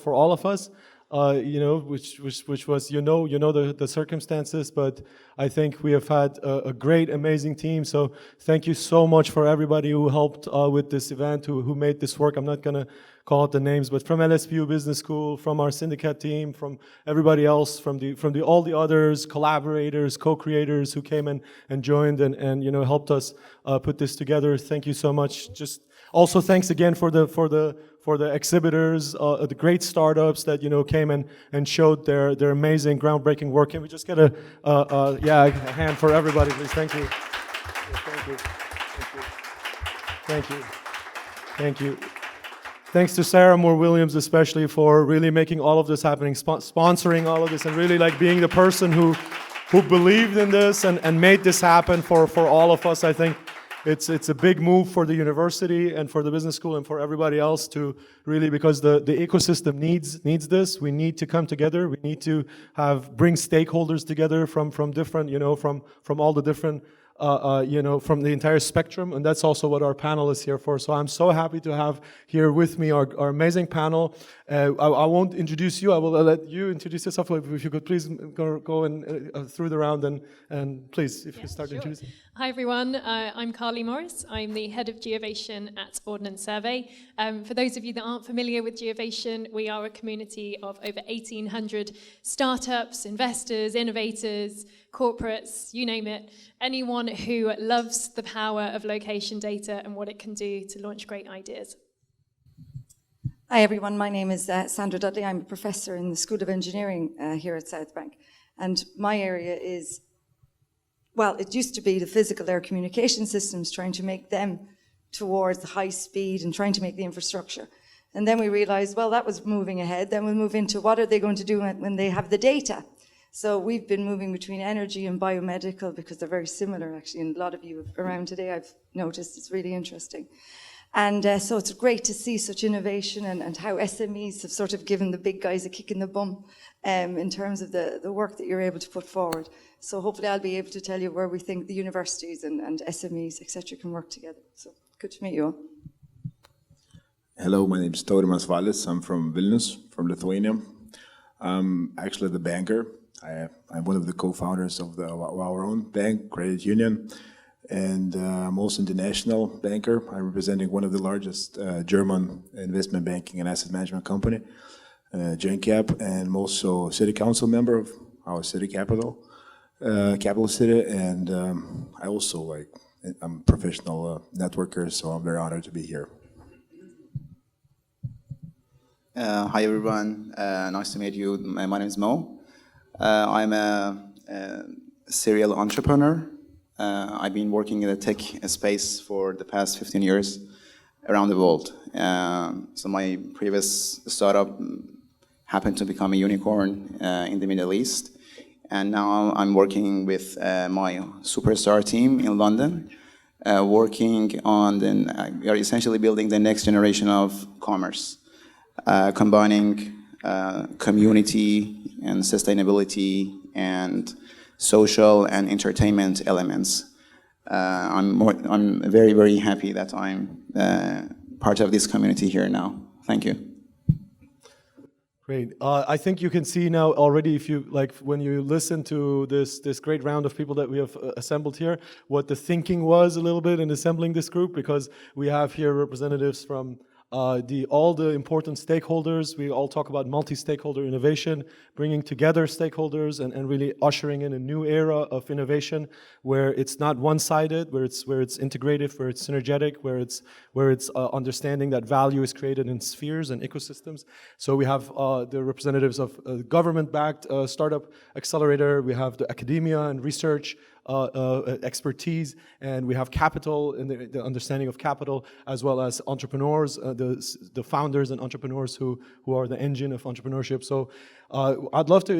for all of us. Which was the circumstances, but I think we have had a great, amazing team. So thank you so much for everybody who helped with this event, who made this work. I'm not gonna call out the names, but from LSBU Business School, from our Syndikat team, from everybody else, from all the others, collaborators, co-creators who came and joined and helped us put this together. Thank you so much. Just also thanks again for the exhibitors, the great startups that came and showed their amazing, groundbreaking work. Can we just get a hand for everybody, please? Thank you. Thank you. Thank you. Thank you. Thanks to Sarah Moore-Williams especially for really making all of this happening, sponsoring all of this, and really being the person who believed in this and made this happen for all of us. I think it's a big move for the university and for the business school and for everybody else to really, because the ecosystem needs this. We need to come together. We need to bring stakeholders together from different, from all the different, from the entire spectrum, and that's also what our panel is here for. So I'm so happy to have here with me our amazing panel. I won't introduce you. I will let you introduce yourself. If you could please go through the round and please, if you start introducing. Hi everyone, I'm Carly Morris. I'm the head of Geovation at Ordnance Survey. For those of you that aren't familiar with Geovation, we are a community of over 1,800 startups, investors, innovators, corporates, you name it, anyone who loves the power of location data and what it can do to launch great ideas. Hi everyone, my name is Sandra Dudley. I'm a professor in the School of Engineering here at South Bank. And my area is, well, it used to be the physical air communication systems, trying to make them towards the high speed and trying to make the infrastructure. And then we realized, well, that was moving ahead. Then we'll move into what are they going to do when they have the data? So we've been moving between energy and biomedical because they're very similar, actually. And a lot of you around today, I've noticed, it's really interesting. And so it's great to see such innovation and how SMEs have sort of given the big guys a kick in the bum in terms of the work that you're able to put forward. So hopefully I'll be able to tell you where we think the universities and SMEs, etc., can work together. So good to meet you all. Hello, my name is Taurimas Valys. I'm from Vilnius, from Lithuania. I'm actually the banker. I'm one of the co-founders of our own bank, Credit Union, and I'm also an international banker. I'm representing one of the largest German investment banking and asset management company, GenCap, and I'm also city council member of our city capital city, and I also I'm a professional networker, so I'm very honored to be here. Hi everyone, nice to meet you. My name is Mo. I'm a serial entrepreneur. I've been working in the tech space for the past 15 years around the world. So my previous startup happened to become a unicorn in the Middle East. And now I'm working with my superstar team in London, working on we are essentially building the next generation of commerce, combining community and sustainability and social and entertainment elements. I'm very, very happy that I'm part of this community here now. Thank you. Great. I think you can see now already, if you when you listen to this great round of people that we have assembled here, what the thinking was a little bit in assembling this group, because we have here representatives from all the important stakeholders. We all talk about multi-stakeholder innovation, bringing together stakeholders and really ushering in a new era of innovation where it's not one-sided, where it's integrative, where it's synergetic, where it's understanding that value is created in spheres and ecosystems. So we have the representatives of government-backed startup accelerator. We have the academia and research expertise, and we have capital and the understanding of capital, as well as entrepreneurs, the founders and entrepreneurs who are the engine of entrepreneurship. So I'd love to.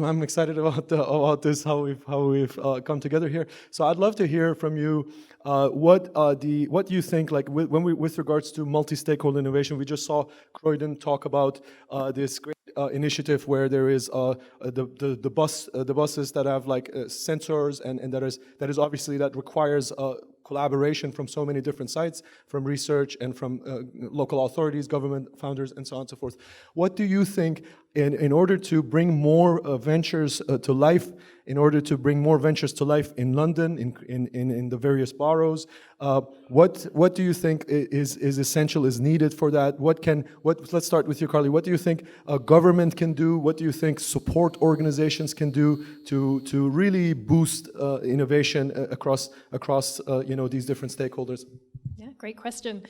I'm excited about this, how we've come together here. So I'd love to hear from you what you think, with regards to multi-stakeholder innovation. We just saw Croydon talk about this great initiative where there is the buses that have sensors, and that is obviously that requires collaboration from so many different sites, from research and from local authorities, government founders, and so on and so forth. What do you think, in order to bring more ventures to life, in order to bring more ventures to life in London, in the various boroughs, what do you think is essential, is needed for that? Let's start with you, Carly. What do you think a government can do? What do you think support organizations can do to really boost innovation across these different stakeholders? Yeah, great question.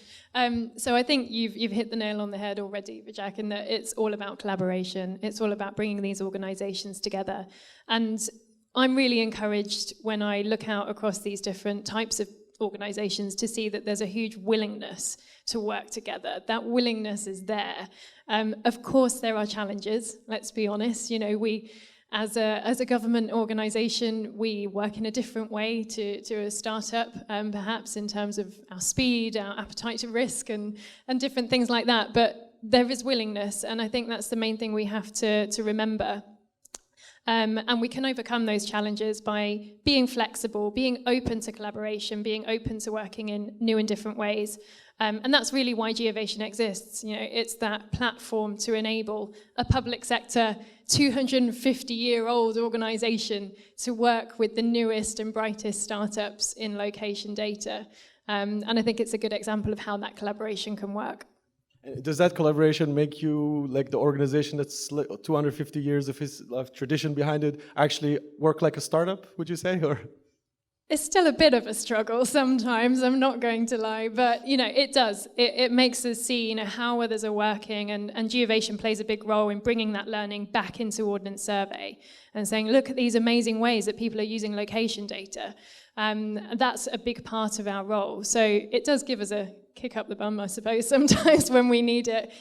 So I think you've hit the nail on the head already, Vijak, in that it's all about collaboration. It's all about bringing these organizations together. And I'm really encouraged when I look out across these different types of organizations to see that there's a huge willingness to work together. That willingness is there. Of course, there are challenges, let's be honest. We, as a government organization, we work in a different way to a startup, perhaps in terms of our speed, our appetite to risk, and different things like that. But there is willingness, and I think that's the main thing we have to remember. And we can overcome those challenges by being flexible, being open to collaboration, being open to working in new and different ways. And that's really why Geovation exists. It's that platform to enable a public sector, 250-year-old organization to work with the newest and brightest startups in location data. And I think it's a good example of how that collaboration can work. Does that collaboration make you, like the organization that's 250 years of tradition behind it, actually work like a startup, would you say? Or it's still a bit of a struggle sometimes, I'm not going to lie, but it does. It makes us see how others are working, and Geovation plays a big role in bringing that learning back into Ordnance Survey and saying, look at these amazing ways that people are using location data. That's a big part of our role. So it does give us a kick up the bum, I suppose, sometimes when we need it,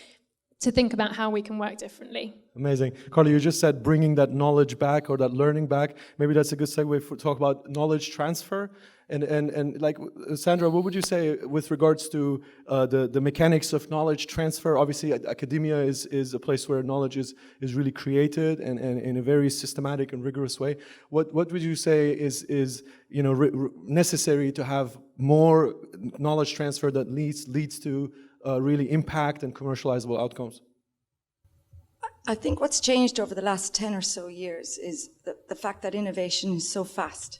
to think about how we can work differently. Amazing. Carly, you just said bringing that knowledge back or that learning back. Maybe that's a good segue to talk about knowledge transfer. And like, Sandra, what would you say with regards to the mechanics of knowledge transfer? Obviously, academia is a place where knowledge is really created and in a very systematic and rigorous way. What would you say is necessary to have more knowledge transfer that leads to really impact and commercializable outcomes? I think what's changed over the last 10 or so years is the fact that innovation is so fast.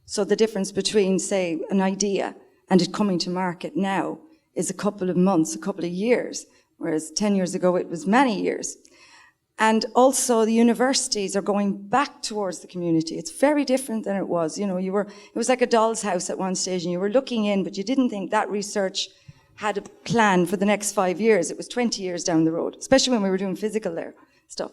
So the difference between, say, an idea and it coming to market now is a couple of months, a couple of years, whereas 10 years ago it was many years. And also the universities are going back towards the community. It's very different than it was. It was like a doll's house at one stage, and you were looking in, but you didn't think that research had a plan for the next 5 years. It was 20 years down the road, especially when we were doing physical stuff.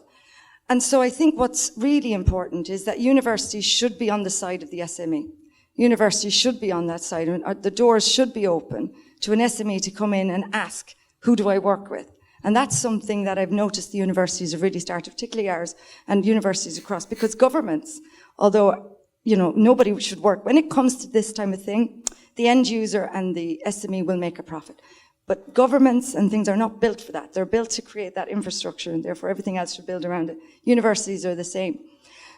And so I think what's really important is that universities should be on the side of the SME. Universities should be on that side. The doors should be open to an SME to come in and ask, who do I work with? And that's something that I've noticed the universities have really started, particularly ours and universities across, because governments, although, nobody should work, when it comes to this type of thing, the end user and the SME will make a profit. But governments and things are not built for that. They're built to create that infrastructure, and therefore everything else should build around it. Universities are the same.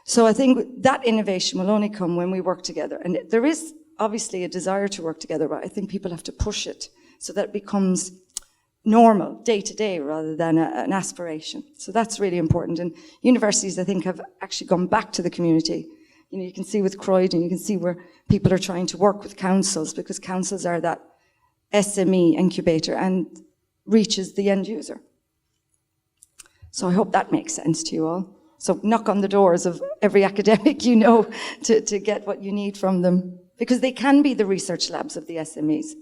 So I think that innovation will only come when we work together. And there is obviously a desire to work together, but I think people have to push it so that it becomes normal, day to day, rather than an aspiration. So that's really important. And universities, I think, have actually gone back to the community. You can see with Croydon, you can see where people are trying to work with councils, because councils are that SME incubator and reaches the end user. So I hope that makes sense to you all. So knock on the doors of every academic to get what you need from them, because they can be the research labs of the SMEs.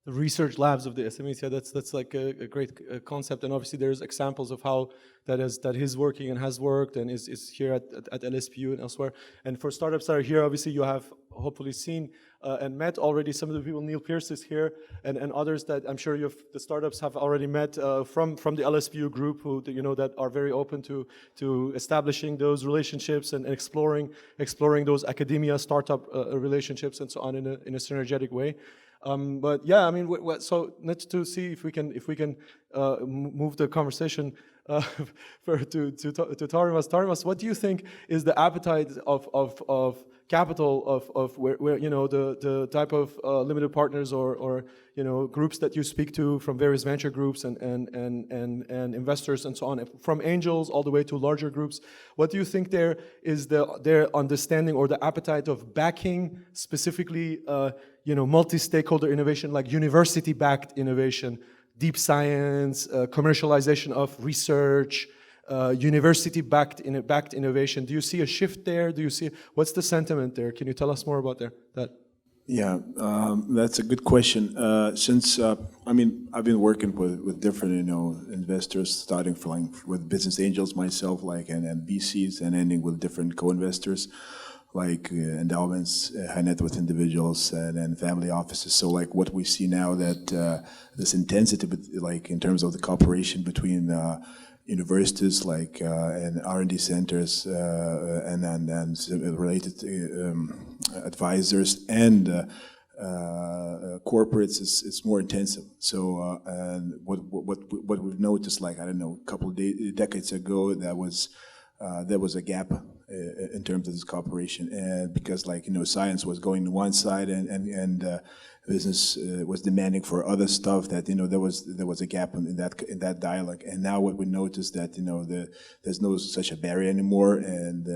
The research labs of the SMEs, yeah, that's like a great concept, and obviously there's examples of how that is working and has worked and is here at LSBU and elsewhere. And for startups that are here, obviously you have hopefully seen and met already some of the people. Neil Pierce is here, and others that I'm sure the startups have already met from the LSBU group, who that are very open to establishing those relationships and exploring those academia startup relationships and so on in a synergetic way. But yeah, I mean, so let's to see if we can move the conversation to Taurimas. Taurimas, what do you think is the appetite of capital of where the type of limited partners or groups that you speak to from various venture groups and investors and so on, from angels all the way to larger groups? What do you think there is their understanding or the appetite of backing specifically multi-stakeholder innovation, like university-backed innovation, deep science, commercialization of research, university-backed innovation? Do you see a shift there? What's the sentiment there? Can you tell us more about that? Yeah, that's a good question. I've been working with different, investors, starting with business angels myself, and VCs, and ending with different co-investors, like endowments, high net worth individuals, and family offices. So, what we see now that this intensity, in terms of the cooperation between universities, and R&D centers, and related advisors and corporates is more intensive. So, and what we've noticed, a couple of decades ago, there was a gap in terms of this cooperation, and because science was going to one side and business was demanding for other stuff, that there was a gap in that dialogue. And now what we noticed that there's no such a barrier anymore, and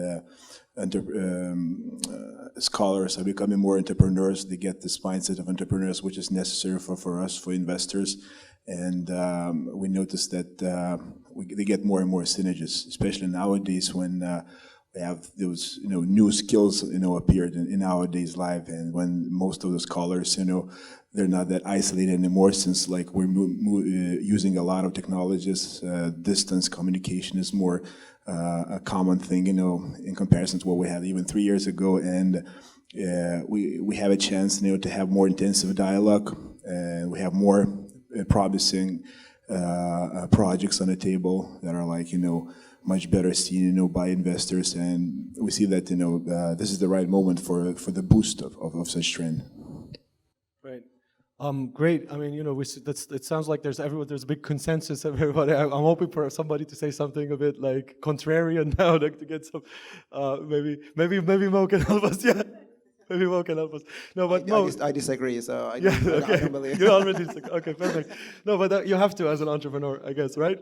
scholars are becoming more entrepreneurs. They get this mindset of entrepreneurs, which is necessary for us, for investors. And we noticed that they get more and more synergies, especially nowadays when we have those new skills appeared in our days life, and when most of the scholars they're not that isolated anymore, since we're using a lot of technologies. Distance communication is more a common thing in comparison to what we had even 3 years ago, and we have a chance to have more intensive dialogue, and we have more promising projects on the table that are much better seen by investors, and we see that this is the right moment for the boost of such trend. Right. Great. I mean, it sounds like there's a big consensus of everybody. I'm hoping for somebody to say something a bit contrarian now, to get some. Maybe Mo can help us. Yeah. Maybe Mo can help us. No, but Mo, I disagree. So I don't believe. You already disagree. Okay, perfect. No, but you have to as an entrepreneur, I guess, right?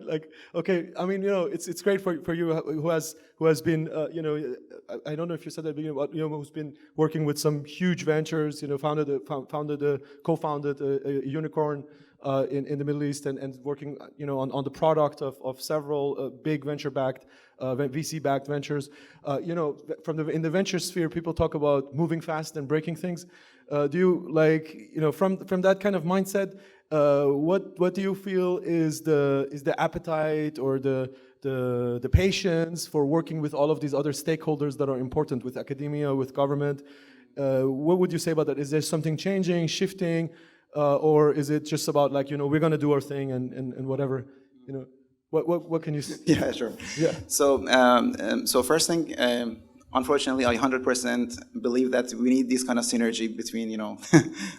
Okay. I mean, it's great for you who has been, I don't know if you said at the beginning, but who's been working with some huge ventures. Co-founded a unicorn in the Middle East, and working on the product of several big venture-backed, VC-backed ventures. In the venture sphere, people talk about moving fast and breaking things. Do you from that kind of mindset? What do you feel is the appetite or the patience for working with all of these other stakeholders that are important, with academia, with government? What would you say about that? Is there something changing, shifting? Or is it just about we're going to do our thing and whatever, what can you say? Yeah, sure. Yeah. So first thing, unfortunately, I 100% believe that we need this kind of synergy between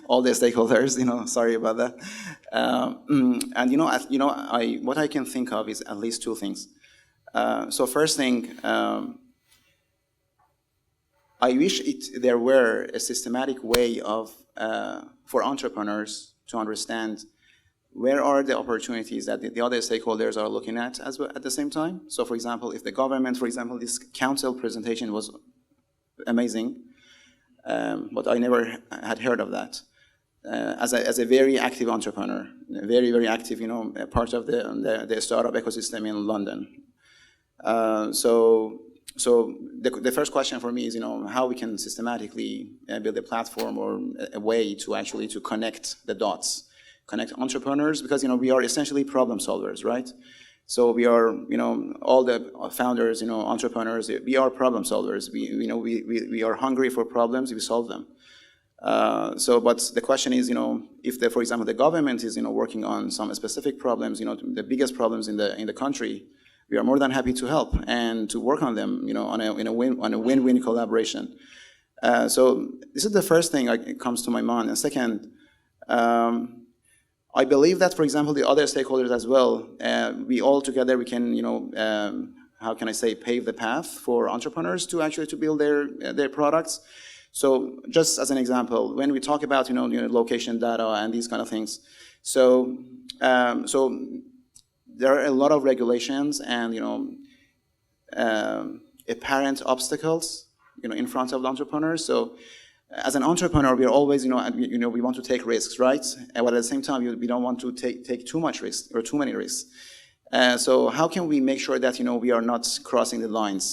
all the stakeholders. Sorry about that. And what I can think of is at least two things. So first thing, I wish there were a systematic way of for entrepreneurs to understand where are the opportunities that the other stakeholders are looking at at the same time. So, for example, if the government, this council presentation was amazing, but I never had heard of that. As a very active entrepreneur, very, very active, part of the startup ecosystem in London. So the first question for me is, how we can systematically build a platform or a way to actually connect the dots, connect entrepreneurs, because we are essentially problem solvers, right? So we are, all the founders, entrepreneurs, we are problem solvers. We are hungry for problems, we solve them. But the question is, if for example the government is working on some specific problems, the biggest problems in the country, we are more than happy to help and to work on them, on a win-win collaboration. So this is the first thing that comes to my mind. And second, I believe that, for example, the other stakeholders as well, we all together, we can, how can I say, pave the path for entrepreneurs to actually to build their products. So just as an example, when we talk about, location data and these kind of things, so there are a lot of regulations and, apparent obstacles, in front of the entrepreneurs. So as an entrepreneur, we are always, we want to take risks, right? But at the same time, we don't want to take too much risk or too many risks. So how can we make sure that, we are not crossing the lines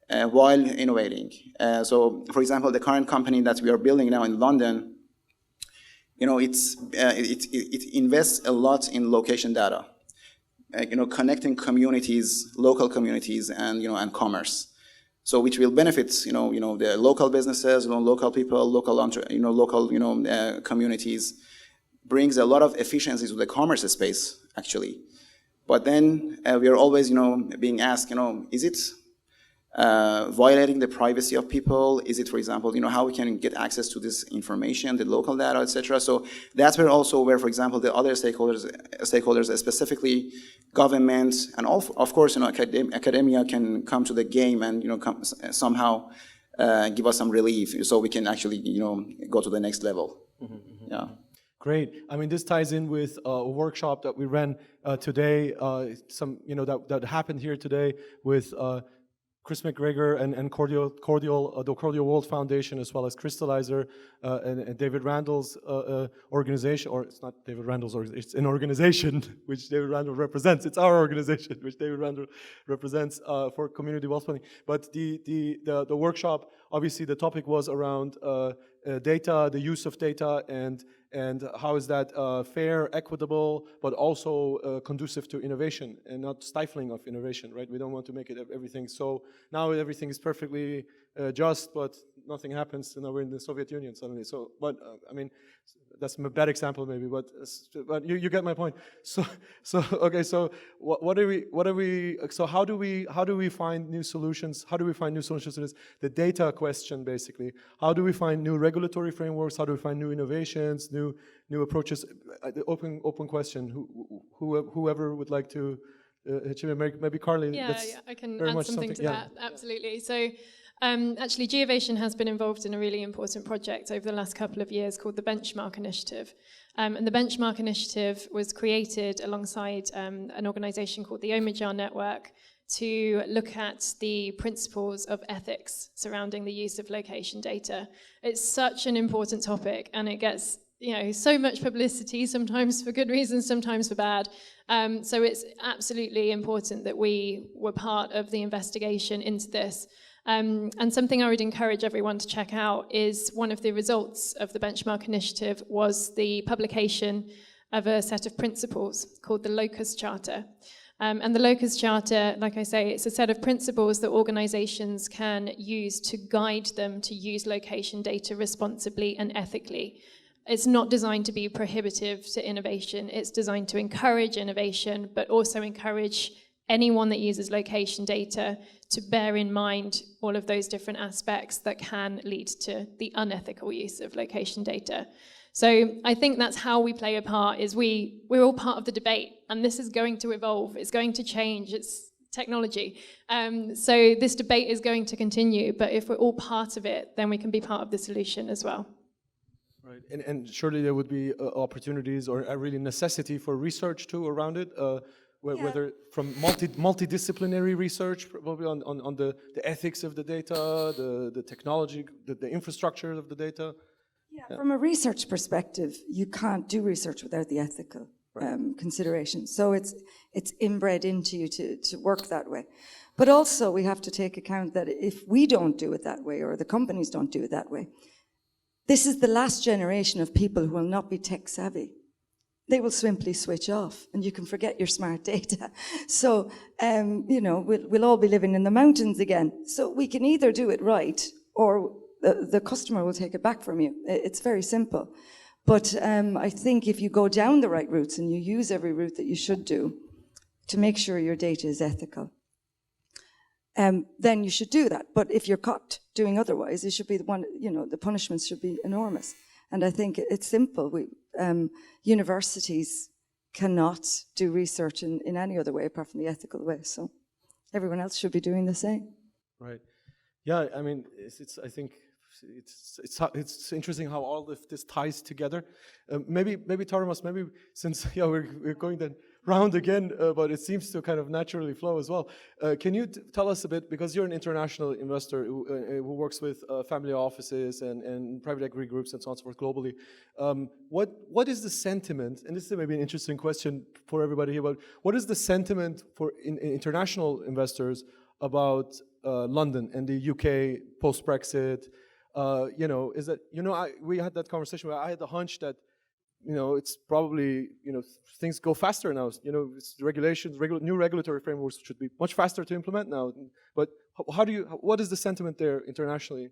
while innovating? So, for example, the current company that we are building now in London, it invests a lot in location data, connecting communities, local communities, and commerce. So which will benefit, the local businesses, local people, local communities, brings a lot of efficiencies to the commerce space, actually. But then we are always, being asked, is it violating the privacy of people? Is it, for example, how we can get access to this information, the local data, etc. So that's where, for example, the other stakeholders, specifically government, and of course, academia can come to the game and, somehow give us some relief, so we can actually, go to the next level. Mm-hmm, mm-hmm. Yeah. Great. I mean, this ties in with a workshop that we ran today. That happened here today with Chris McGregor and the Cordial World Foundation, as well as Crystallizer and David Randall's organization, or it's not David Randall's organization, it's an organization which David Randall represents. It's our organization which David Randall represents for community wealth planning. But the workshop, obviously, the topic was around data, the use of data, and how is that fair, equitable, but also conducive to innovation and not stifling of innovation, right? We don't want to make it everything so now everything is perfectly just, but nothing happens, and now we're in the Soviet Union suddenly. So, but I mean, that's a bad example maybe, but you get my point. So okay. So So how do we find new solutions? How do we find new solutions to this? The data question, basically. How do we find new regulatory frameworks? How do we find new innovations, new approaches? The open question. Whoever would like to, maybe Carly. Yeah, I can add something to that. Absolutely. So. Actually, Geovation has been involved in a really important project over the last couple of years called the Benchmark Initiative. And the Benchmark Initiative was created alongside an organization called the Omidyar Network to look at the principles of ethics surrounding the use of location data. It's such an important topic, and it gets so much publicity, sometimes for good reasons, sometimes for bad. So it's absolutely important that we were part of the investigation into this. And something I would encourage everyone to check out is one of the results of the Benchmark Initiative was the publication of a set of principles called the Locus Charter. And the Locus Charter, like I say, it's a set of principles that organizations can use to guide them to use location data responsibly and ethically. It's not designed to be prohibitive to innovation. It's designed to encourage innovation, but also encourage anyone that uses location data to bear in mind all of those different aspects that can lead to the unethical use of location data. So I think that's how we play a part, is we're all part of the debate, and this is going to evolve, it's going to change, it's technology. So this debate is going to continue, but if we're all part of it, then we can be part of the solution as well. Right, and surely there would be opportunities or a really necessity for research too around it. Whether from multidisciplinary research, probably on the ethics of the data, the technology, the infrastructure of the data. Yeah, from a research perspective, you can't do research without the ethical consideration. So it's inbred into you to work that way. But also we have to take account that if we don't do it that way, or the companies don't do it that way, this is the last generation of people who will not be tech savvy. They will simply switch off, and you can forget your smart data. So, we'll all be living in the mountains again. So we can either do it right, or the customer will take it back from you. It's very simple. But I think if you go down the right routes and you use every route that you should do to make sure your data is ethical, then you should do that. But if you're caught doing otherwise, it should be the punishments should be enormous. And I think it's simple. universities cannot do research in any other way apart from the ethical way. So everyone else should be doing the same. Right. Yeah, I mean, I think it's interesting how all of this ties together. Maybe Taurimas, maybe since we're going then round again, but it seems to kind of naturally flow as well. Can you tell us a bit, because you're an international investor who works with family offices and private equity groups and so on and so forth globally. What is the sentiment? And this is maybe an interesting question for everybody here. But what is the sentiment for international investors about London and the UK post Brexit? Is that we had that conversation where I had the hunch that it's probably things go faster now. It's regulations, new regulatory frameworks should be much faster to implement now. But what is the sentiment there internationally?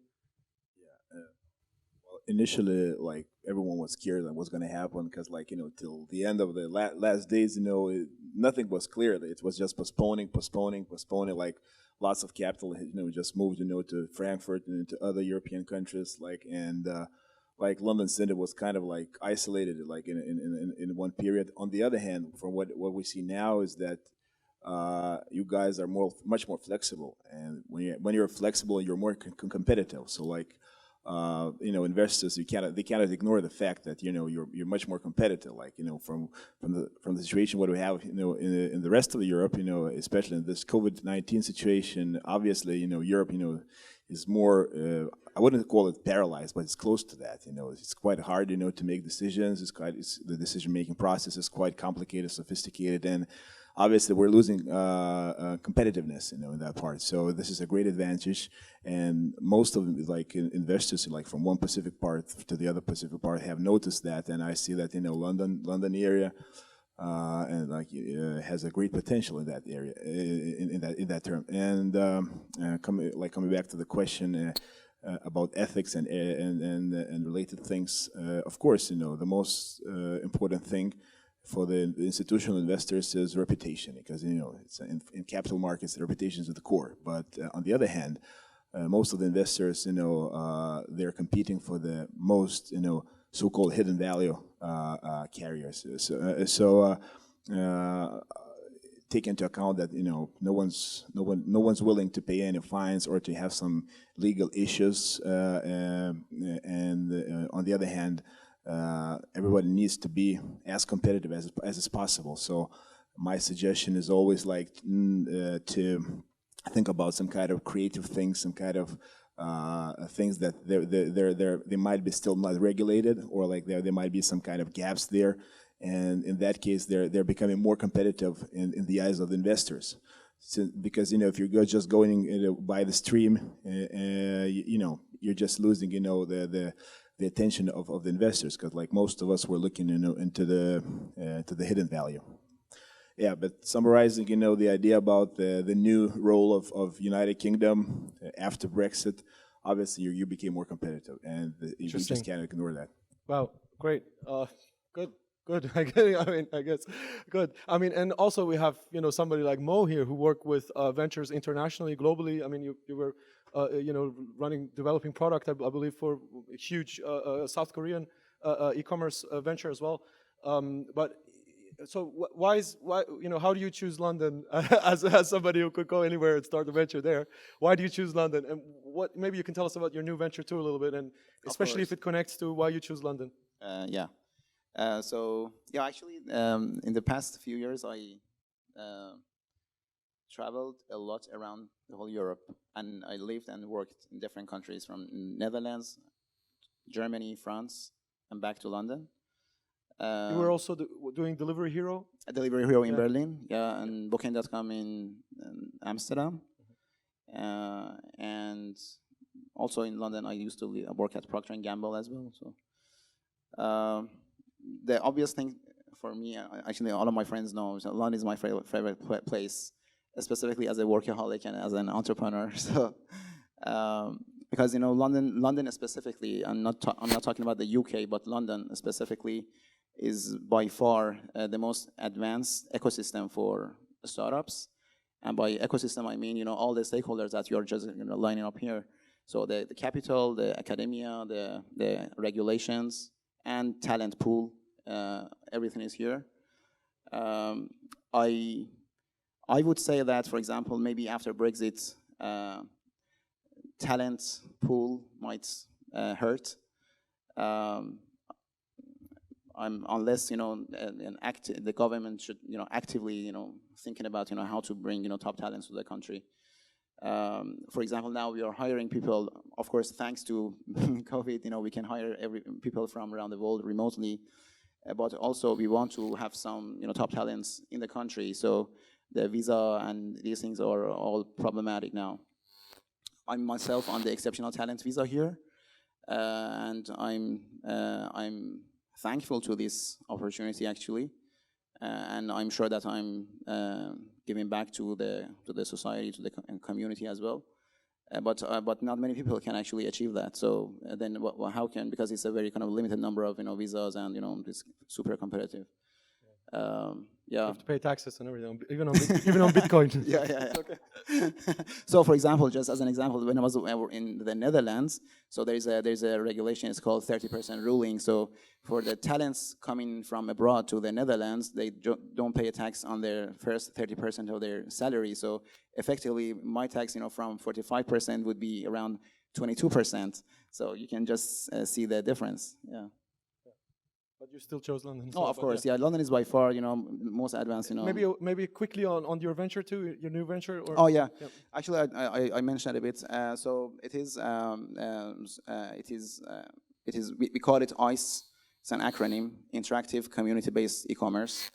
Well, initially, like everyone was scared that what's going to happen because, till the end of the last days, nothing was clear. It was just postponing. Like lots of capital, just moved, to Frankfurt and to other European countries, like London Syndikat was kind of like isolated, like in one period. On the other hand, from what we see now is that you guys are much more flexible, and when you're flexible, you're more competitive. So investors, they cannot ignore the fact that you're much more competitive. Like from the situation what we have in the rest of Europe, especially in this COVID-19 situation, obviously Europe is more, I wouldn't call it paralyzed, but it's close to that. It's quite hard, to make decisions. The decision-making process is quite complicated, sophisticated, and obviously we're losing competitiveness, in that part. So this is a great advantage, and most of investors, from one Pacific part to the other Pacific part, have noticed that, and I see that London area. Has a great potential in that area, in that term. And coming back to the question about ethics and related things, of course, the most important thing for the institutional investors is reputation, because it's in capital markets, the reputation is at the core. But on the other hand, most of the investors, they're competing for the most, so-called hidden value carriers. So take into account that no one's willing to pay any fines or to have some legal issues, and on the other hand, everybody needs to be as competitive as is possible. So my suggestion is always to think about some kind of creative things, some kind of things that they might be still not regulated, or there might be some kind of gaps there, and in that case they're becoming more competitive in the eyes of the investors. So, because if you're just going by the stream, you're just losing the attention of the investors, because most of us were looking into the hidden value. Yeah, but summarizing, the idea about the new role of United Kingdom after Brexit, obviously you became more competitive, and you just can't ignore that. Wow, great, good. I guess good. And also we have somebody like Mo here who worked with ventures internationally, globally. You were developing product, I believe, for a huge South Korean e-commerce venture as well. But so why how do you choose London as somebody who could go anywhere and start a venture there? Why do you choose London? And maybe you can tell us about your new venture too a little bit, and especially if it connects to why you choose London. Actually, in the past few years, I traveled a lot around the whole Europe, and I lived and worked in different countries, from Netherlands, Germany, France, and back to London. You were also doing Delivery Hero? A Delivery Hero in Berlin, and Booking.com in Amsterdam. And also in London, I used to work at Procter & Gamble as well. So the obvious thing for me, actually all of my friends know, London is my favorite place, specifically as a workaholic and as an entrepreneur. So because London specifically, I'm not talking about the UK, but London specifically is by far the most advanced ecosystem for startups. And by ecosystem, I mean all the stakeholders that you're just lining up here. So the capital, the academia, the regulations, and talent pool everything is here. I would say that, for example, maybe after Brexit, talent pool might hurt. Unless the government should actively thinking about thinking how to bring top talents to the country. For example, now we are hiring people. Of course, thanks to COVID, we can hire people from around the world remotely. But also, we want to have some top talents in the country. So the visa and these things are all problematic now. I'm myself on the exceptional talent visa here, and I'm thankful to this opportunity actually, and I'm sure that I'm giving back to the society, to the community as well. But not many people can actually achieve that. So then how can, because it's a very kind of limited number of visas, and it's super competitive. You have to pay taxes and everything, even on Bitcoin. Yeah. Okay. So, for example, just as an example, when I was in the Netherlands, so there's a regulation. It's called 30% ruling. So, for the talents coming from abroad to the Netherlands, they don't pay a tax on their first 30% of their salary. So, effectively, my tax, from 45% would be around 22%. So you can just see the difference. Yeah. But you still chose London. Oh, of course, yeah. London is by far, most advanced. Maybe quickly on your venture too, your new venture. Or? Oh yeah. Yep. Actually, I mentioned it a bit. So it is we call it ICE. It's an acronym: Interactive Community-Based E-commerce.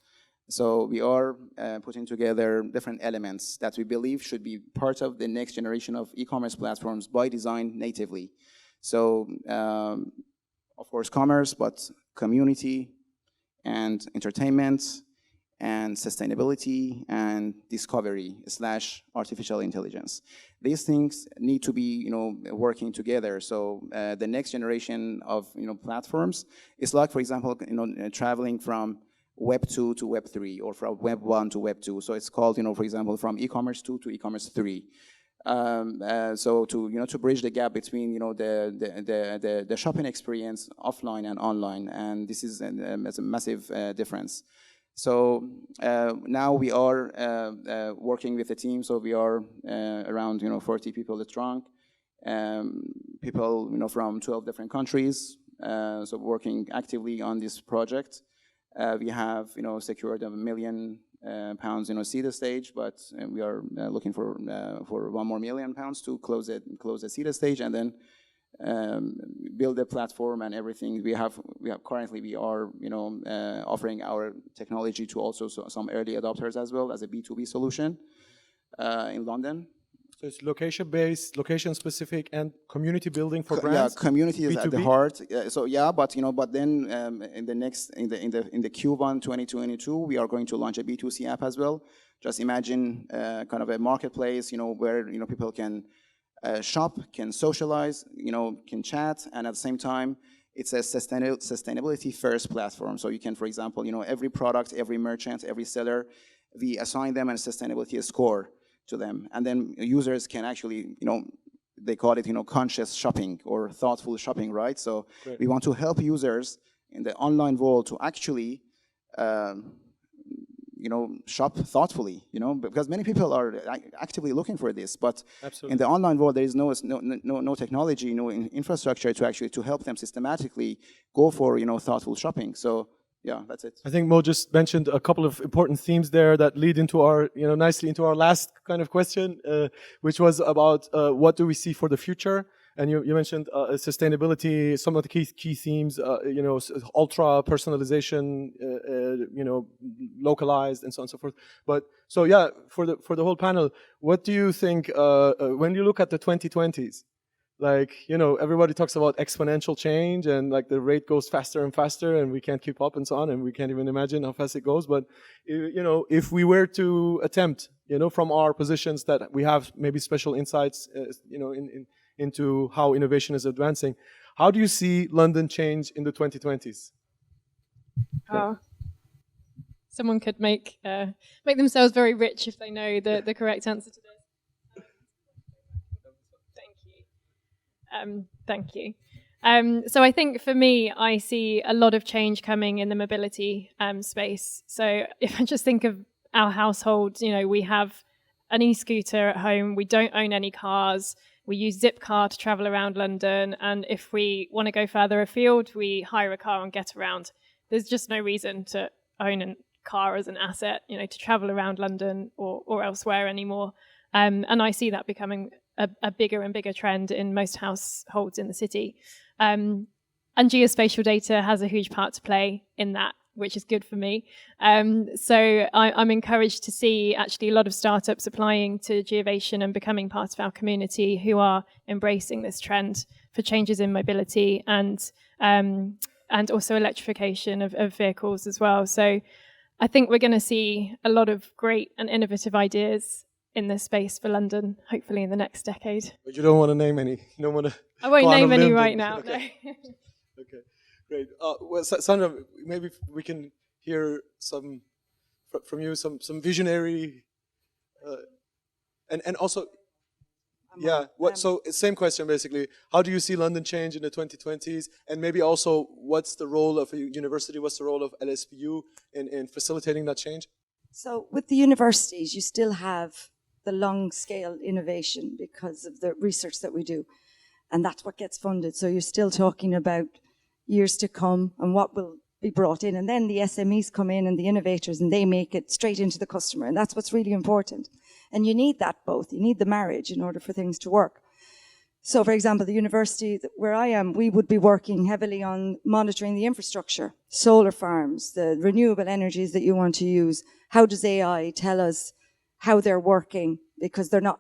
So we are putting together different elements that we believe should be part of the next generation of e-commerce platforms by design natively. So of course, commerce, but community and entertainment and sustainability and discovery / artificial intelligence. These things need to be, working together. So the next generation of, platforms is like, for example, traveling from Web 2 to Web 3, or from Web 1 to Web 2. So it's called, for example, from e-commerce 2 to e-commerce 3. So to bridge the gap between the shopping experience offline and online, and this is a massive difference. So now we are working with a team. So we are around 40 people strong, people from 12 different countries. So working actively on this project. We have secured £1 million seed stage, but we are looking for £1 more million to close the seed stage, and then build a platform and everything. We are offering our technology to also some early adopters as well as a B2B solution in London. So it's location-based, location-specific, and community building for brands. Yeah, community is B2B? at the heart. So yeah, but then in the Q1 2022, we are going to launch a B2C app as well. Just imagine kind of a marketplace, where people can shop, can socialize, can chat, and at the same time, it's a sustainability-first platform. So you can, for example, every product, every merchant, every seller, we assign them a sustainability score to them, and then users can actually, they call it, conscious shopping or thoughtful shopping, right? So Great. We want to help users in the online world to actually, shop thoughtfully, because many people are actively looking for this, but Absolutely. in the online world, there is no technology, no infrastructure to help them systematically go for, thoughtful shopping. So yeah, that's it. I think Mo just mentioned a couple of important themes there that lead into our, nicely into our last kind of question, which was about what do we see for the future? And you mentioned sustainability, some of the key themes, ultra personalization, localized, and so on and so forth. But so yeah, for the whole panel, what do you think when you look at the 2020s? Like, everybody talks about exponential change, and like the rate goes faster and faster, and we can't keep up and so on, and we can't even imagine how fast it goes. But, if we were to attempt, from our positions that we have maybe special insights, into how innovation is advancing, how do you see London change in the 2020s? Someone could make themselves very rich if they know the correct answer to this. Thank you. So I think for me, I see a lot of change coming in the mobility space. So if I just think of our household, we have an e-scooter at home. We don't own any cars. We use Zipcar to travel around London. And if we want to go further afield, we hire a car and get around. There's just no reason to own a car as an asset, to travel around London or elsewhere anymore. And I see that becoming a bigger and bigger trend in most households in the city. And geospatial data has a huge part to play in that, which is good for me. So I'm encouraged to see actually a lot of startups applying to Geovation and becoming part of our community who are embracing this trend for changes in mobility and also electrification of vehicles as well. So I think we're going to see a lot of great and innovative ideas in this space for London, hopefully in the next decade. But you don't want to name any. You don't want to. I won't name any right now. Okay. No. Okay, great. Well, Sandra, maybe we can hear some from you, some visionary, and also, yeah. So same question basically. How do you see London change in the 2020s? And maybe also, what's the role of a university? What's the role of LSBU in facilitating that change? So with the universities, you still have the long-scale innovation because of the research that we do. And that's what gets funded. So you're still talking about years to come and what will be brought in. And then the SMEs come in and the innovators and they make it straight into the customer. And that's what's really important. And you need that both. You need the marriage in order for things to work. So for example, the university where I am, we would be working heavily on monitoring the infrastructure, solar farms, the renewable energies that you want to use. How does AI tell us how they're working? Because they're not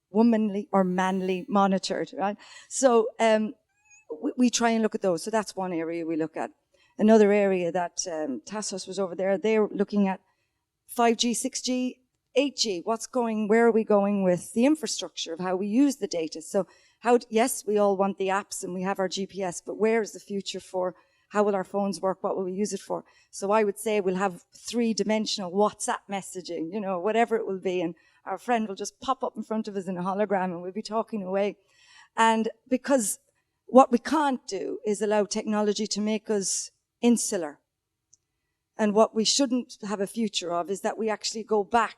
womanly or manly monitored, right? So we try and look at those. So that's one area we look at. Another area that Tassos was over there, they're looking at 5G, 6G, 8G. Where are we going with the infrastructure of how we use the data? So yes, we all want the apps and we have our GPS, but where is the future for how will our phones work? What will we use it for? So I would say we'll have 3-dimensional WhatsApp messaging, whatever it will be. And our friend will just pop up in front of us in a hologram and we'll be talking away. And because what we can't do is allow technology to make us insular. And what we shouldn't have a future of is that we actually go back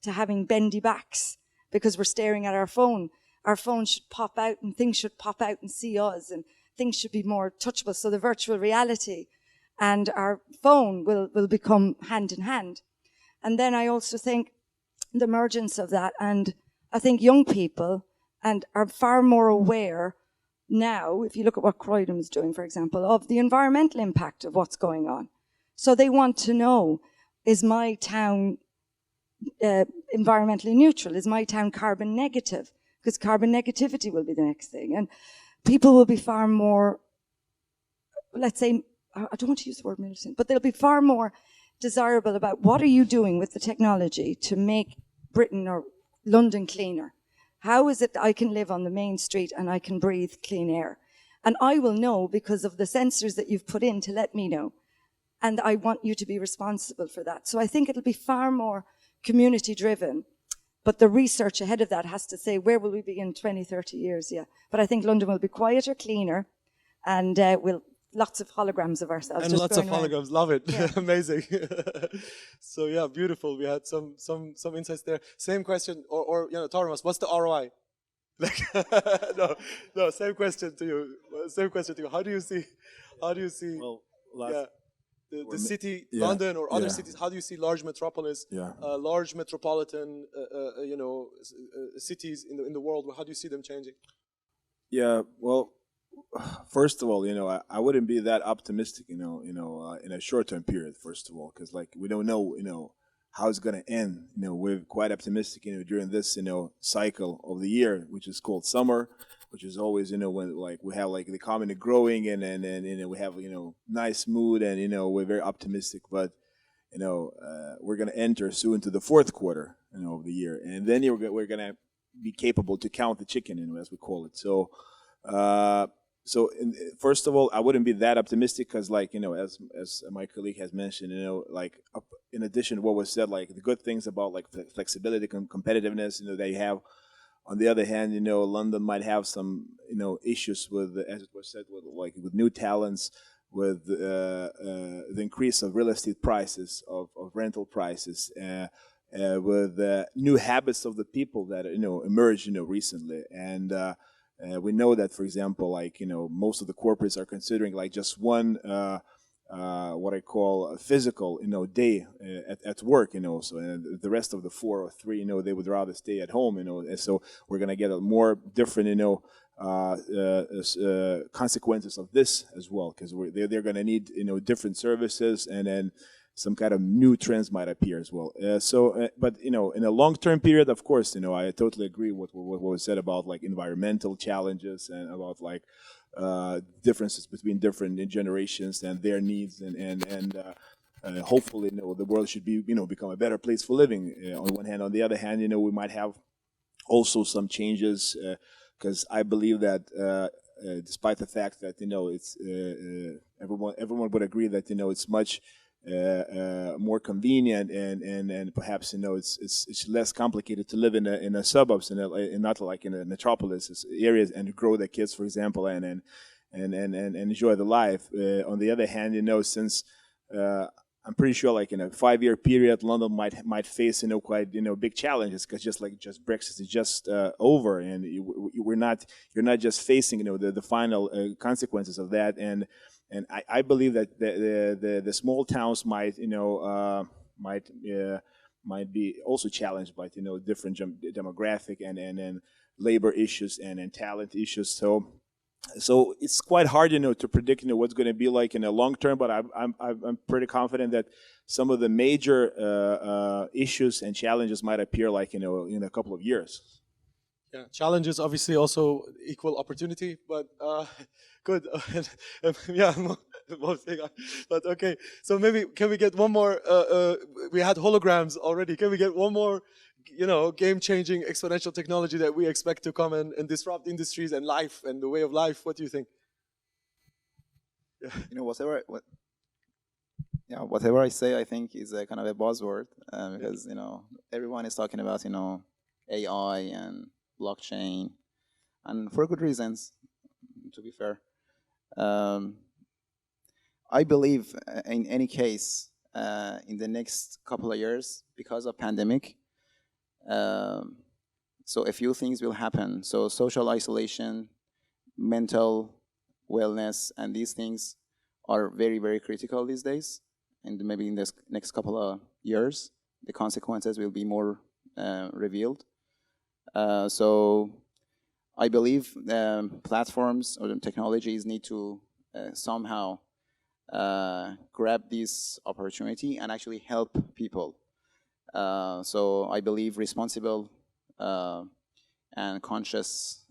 to having bendy backs because we're staring at our phone. Our phone should pop out and things should pop out and see us and things should be more touchable. So the virtual reality and our phone will become hand in hand. And then I also think the emergence of that, and I think young people are far more aware now, if you look at what Kredito is doing, for example, of the environmental impact of what's going on. So they want to know, is my town environmentally neutral? Is my town carbon negative? Because carbon negativity will be the next thing. And people will be far more, let's say, I don't want to use the word militant, but they'll be far more desirable about what are you doing with the technology to make Britain or London cleaner? How is it I can live on the main street and I can breathe clean air? And I will know because of the sensors that you've put in to let me know. And I want you to be responsible for that. So I think it'll be far more community driven. But the research ahead of that has to say, where will we be in 20, 30 years? Yeah. But I think London will be quieter, cleaner, and we'll lots of holograms of ourselves. And lots of holograms. Love it. Yeah. Amazing. So yeah, beautiful. We had some insights there. Same question, or Taurimas, what's the ROI? Like, no. Same question to you. How do you see? Well, the city, yeah, London or other yeah. cities? How do you see large metropolis, Yeah. large metropolitan, cities in the world? How do you see them changing? Yeah, well, first of all, I wouldn't be that optimistic, in a short-term period. First of all, because we don't know, how it's gonna end. We're quite optimistic, during this, cycle of the year, which is called summer, which is always, when we have the economy growing and we have nice mood and we're very optimistic. But we're gonna enter soon to the fourth quarter, of the year, and then we're gonna be capable to count the chicken, as we call it. So. First of all, I wouldn't be that optimistic because, as my colleague has mentioned, in addition to what was said, the good things about flexibility, competitiveness, they have On the other hand, London might have some, issues with, as it was said, with new talents, with the increase of real estate prices, of rental prices, with new habits of the people that emerged recently, and we know that, for example, most of the corporates are considering just one what I call a physical day at work, so and the rest of the 4 or 3, they would rather stay at home, and so we're gonna get a more different consequences of this as well, because they're going to need different services, and then some kind of new trends might appear as well. But in a long-term period, of course, I totally agree with what was said about environmental challenges and about differences between different generations and their needs, and hopefully the world should be become a better place for living on one hand. On the other hand, we might have also some changes. Because I believe that despite the fact that it's everyone would agree that it's much more convenient and perhaps it's less complicated to live in a suburbs and not like in a metropolis areas and grow their kids, for example, and enjoy the life. On the other hand, since I'm pretty sure in a 5-year period, London might face quite big challenges, because just Brexit is just over, and you're not just facing the final consequences of that, and I believe that the small towns might be also challenged by different demographic and labor issues and talent issues. So it's quite hard, to predict, what's going to be like in the long term. But I'm pretty confident that some of the major issues and challenges might appear in a couple of years. Yeah, challenges obviously also equal opportunity, but good. Yeah, but okay. So maybe can we get one more? We had holograms already. Can we get one more? Game-changing exponential technology that we expect to come and disrupt industries and life and the way of life. What do you think? Yeah. Whatever I say, I think is a kind of a buzzword, because everyone is talking about AI and blockchain, and for good reasons, to be fair. I believe in any case, in the next couple of years, because of pandemic, so a few things will happen. So social isolation, mental wellness, and these things are very, very critical these days. And maybe in this next couple of years, the consequences will be more revealed. So I believe platforms or technologies need to somehow grab this opportunity and actually help people. So I believe responsible and conscious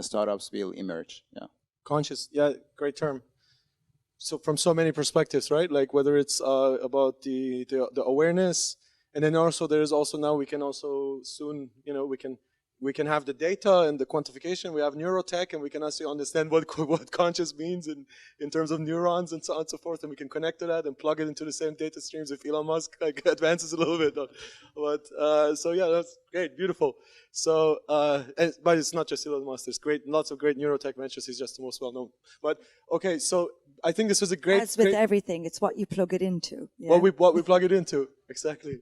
startups will emerge. Yeah. Conscious, yeah, great term. So from so many perspectives, right? Whether it's about the awareness, and then also there's also now we can also soon, we can have the data and the quantification. We have neurotech, and we can also understand what conscious means in terms of neurons and so on and so forth, and we can connect to that and plug it into the same data streams if Elon Musk advances a little bit. But so yeah, that's great, beautiful. So, but it's not just Elon Musk. There's lots of great neurotech ventures. He's just the most well known. But okay, so I think this was a great. As with everything, it's what you plug it into. Yeah? What we plug it into, exactly.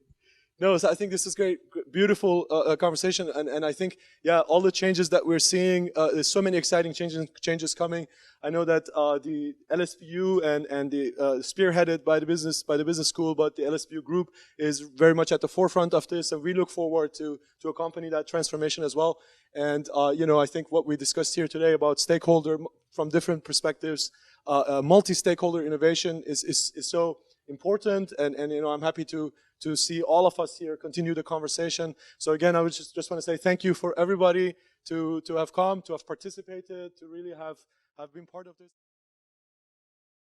No, so I think this is great, beautiful conversation, and I think, yeah, all the changes that we're seeing, there's so many exciting changes coming. I know that the LSBU and the spearheaded by the business school, but the LSBU group is very much at the forefront of this, and we look forward to accompany that transformation as well. And I think what we discussed here today about stakeholder from different perspectives, multi-stakeholder innovation is so important, and I'm happy to see all of us here continue the conversation. So again, I would just want to say thank you for everybody to have come, to have participated, to really have been part of this.